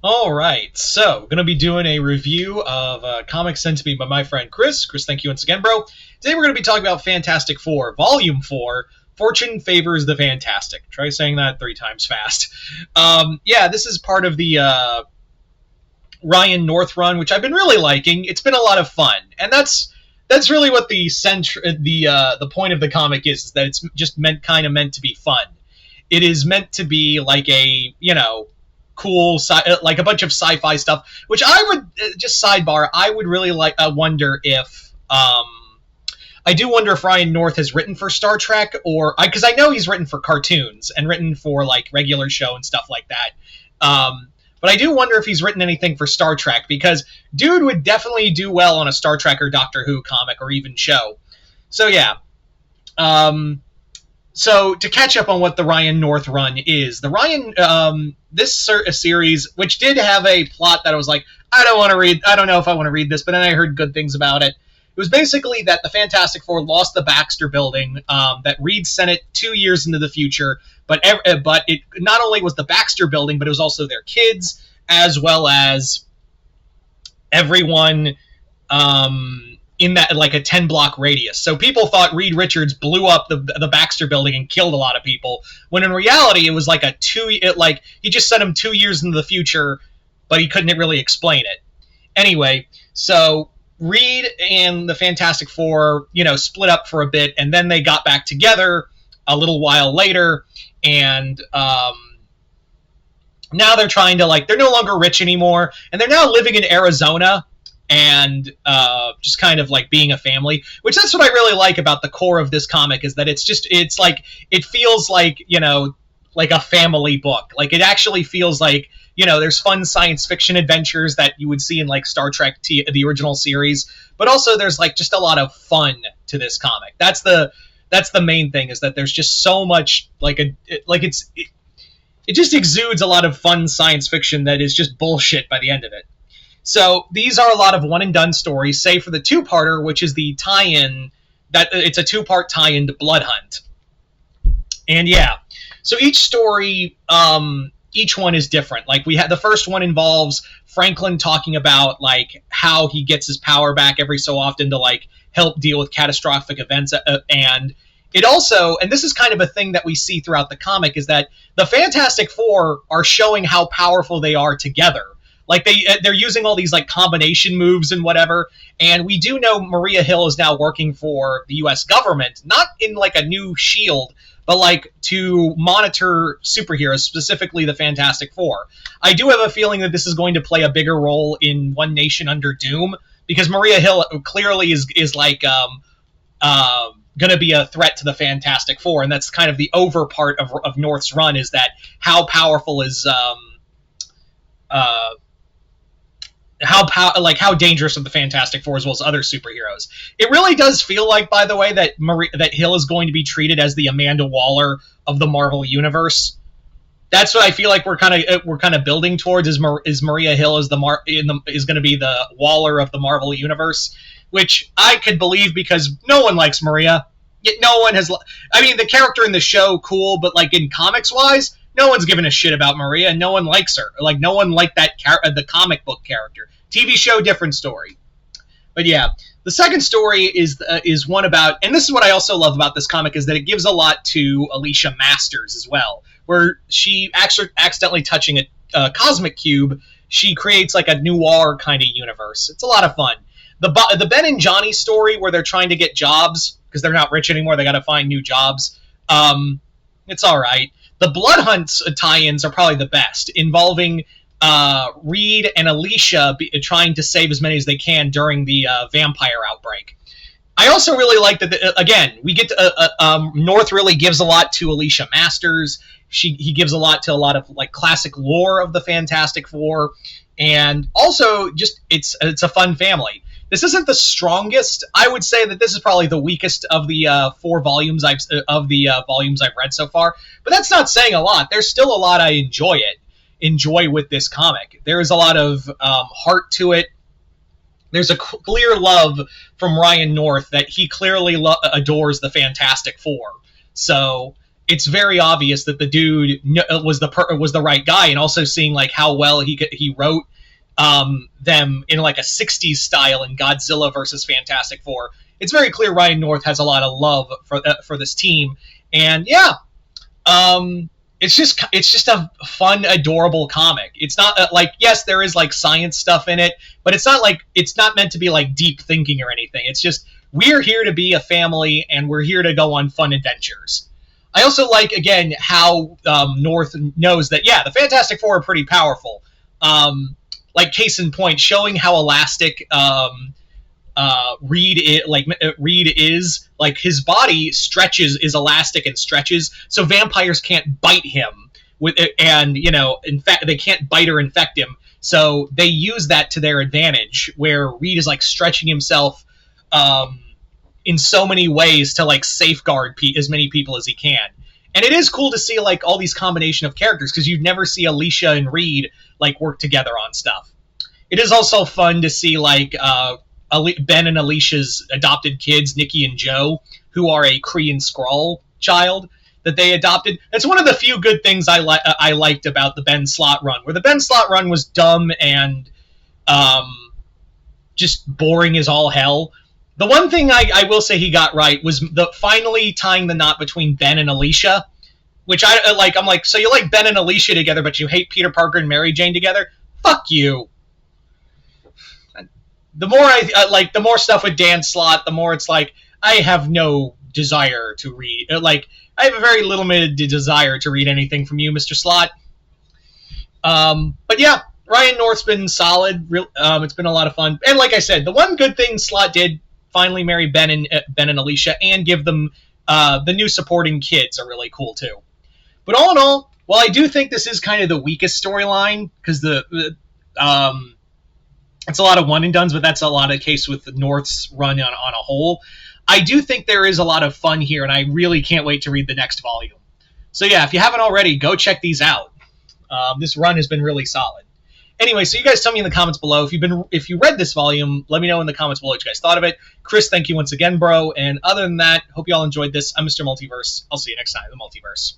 All right, so going to be doing a review of a comic sent to me by my friend Chris. Chris, thank you once again, bro. Today we're going to be talking about Fantastic Four, Volume 4, Fortune Favors the Fantastic. Try saying that 3 times fast. Yeah, this is part of the Ryan North run, which I've been really liking. It's been a lot of fun, and that's really what the point of the comic is that it's just meant to be fun. It is meant to be like a cool like a bunch of sci-fi stuff, which I would just sidebar. I would really like wonder if I do wonder if Ryan North has written for Star Trek or because I know he's written for cartoons and written for like regular show and stuff like that. But I do wonder if he's written anything for Star Trek because dude would definitely do well on a Star Trek or Doctor Who comic or even show. So yeah. So to catch up on what the Ryan North run is, the Ryan this series, which did have a plot that I was like, I don't know if I want to read this, but then I heard good things about it. It was basically that the Fantastic Four lost the Baxter Building, that Reed sent it 2 years into the future, but it not only was the Baxter Building, but it was also their kids as well as everyone in that like a 10-block radius. So people thought Reed Richards blew up the Baxter Building and killed a lot of people, when in reality it was like he just sent him 2 years into the future, but he couldn't really explain it. Anyway, so Reed and the Fantastic Four, split up for a bit, and then they got back together a little while later, and now they're trying to they're no longer rich anymore, and they're now living in Arizona and just kind of like being a family, which that's what I really like about the core of this comic is that it's like it feels like like a family book. Like it actually feels like there's fun science fiction adventures that you would see in like Star Trek the original series, but also there's like just a lot of fun to this comic. That's the main thing, is that there's just so much it just exudes a lot of fun science fiction that is just bullshit by the end of it. So these are a lot of one and done stories, save for the two-parter, which is the tie-in. That it's a two-part tie-in to Blood Hunt. And yeah, so each story, each one is different. Like we had the first one involves Franklin talking about like how he gets his power back every so often to like help deal with catastrophic events, and it also, and this is kind of a thing that we see throughout the comic, is that the Fantastic Four are showing how powerful they are together. Like they're using all these like combination moves and whatever. And we do know Maria Hill is now working for the U.S. government, not in like a new shield, but like to monitor superheroes, specifically the Fantastic Four. I do have a feeling that this is going to play a bigger role in One Nation Under Doom, because Maria Hill clearly is like going to be a threat to the Fantastic Four, and that's kind of the over part of North's run, is that how powerful is how dangerous are the Fantastic Four as well as other superheroes. It really does feel like, by the way, that that Hill is going to be treated as the Amanda Waller of the Marvel universe. That's what I feel like we're kind of building towards, is Maria Hill is is going to be the Waller of the Marvel universe, which I could believe because no one likes Maria. Yet no one has. I mean, the character in the show, cool, but like in comics wise, no one's giving a shit about Maria, and no one likes her. Like no one liked the comic book character. TV show, different story. But yeah, the second story is one about, and this is what I also love about this comic, is that it gives a lot to Alicia Masters as well, where she accidentally touching a cosmic cube, she creates like a noir kind of universe. It's a lot of fun. The Ben and Johnny story, where they're trying to get jobs because they're not rich anymore, they got to find new jobs. It's all right. The Blood Hunt tie-ins are probably the best, involving Reed and Alicia trying to save as many as they can during the vampire outbreak. I also really like that, again, we get to, North really gives a lot to Alicia Masters. He gives a lot to a lot of like classic lore of the Fantastic Four, and also just it's a fun family. This isn't the strongest. I would say that this is probably the weakest of the volumes I've read so far. But that's not saying a lot. There's still a lot I enjoy with this comic. There is a lot of heart to it. There's a clear love from Ryan North that he clearly adores the Fantastic Four. So it's very obvious that the dude was the right guy, and also seeing like how well he wrote them in like a 60s style in Godzilla versus Fantastic Four. It's very clear Ryan North has a lot of love for this team, and yeah, it's just a fun, adorable comic. It's not like, yes, there is like science stuff in it, but it's not meant to be like deep thinking or anything. It's just, we're here to be a family and we're here to go on fun adventures. I also like, again, how North knows that, yeah, the Fantastic Four are pretty powerful. Like, case in point, showing how elastic Reed is. Like, his body is elastic and stretches, so vampires can't bite him and in fact they can't bite or infect him. So they use that to their advantage, where Reed is like stretching himself in so many ways to like safeguard as many people as he can. And it is cool to see like all these combination of characters, because you'd never see Alicia and Reed like work together on stuff. It is also fun to see like Ben and Alicia's adopted kids, Nikki and Joe, who are a Kree and Skrull child that they adopted. It's one of the few good things I liked about the Ben Slott run, where the Ben Slott run was dumb and just boring as all hell. The one thing I will say he got right was finally tying the knot between Ben and Alicia, which I like. I'm like, so you like Ben and Alicia together, but you hate Peter Parker and Mary Jane together? Fuck you. The more the more stuff with Dan Slott, the more it's like, I have no desire to read. Like, I have a very limited desire to read anything from you, Mr. Slott. But yeah, Ryan North's been solid. It's been a lot of fun. And like I said, the one good thing Slott did, finally marry Ben and Alicia and give them the new supporting kids, are really cool too. But all in all, while I do think this is kind of the weakest storyline, because it's a lot of one and dones, but that's a lot of case with the North's run on a whole. I do think there is a lot of fun here, and I really can't wait to read the next volume. So yeah, if you haven't already, go check these out. This run has been really solid. Anyway, so you guys tell me in the comments below if you read this volume. Let me know in the comments below what you guys thought of it. Chris, thank you once again, bro. And other than that, hope you all enjoyed this. I'm Mr. Multiverse. I'll see you next time in the Multiverse.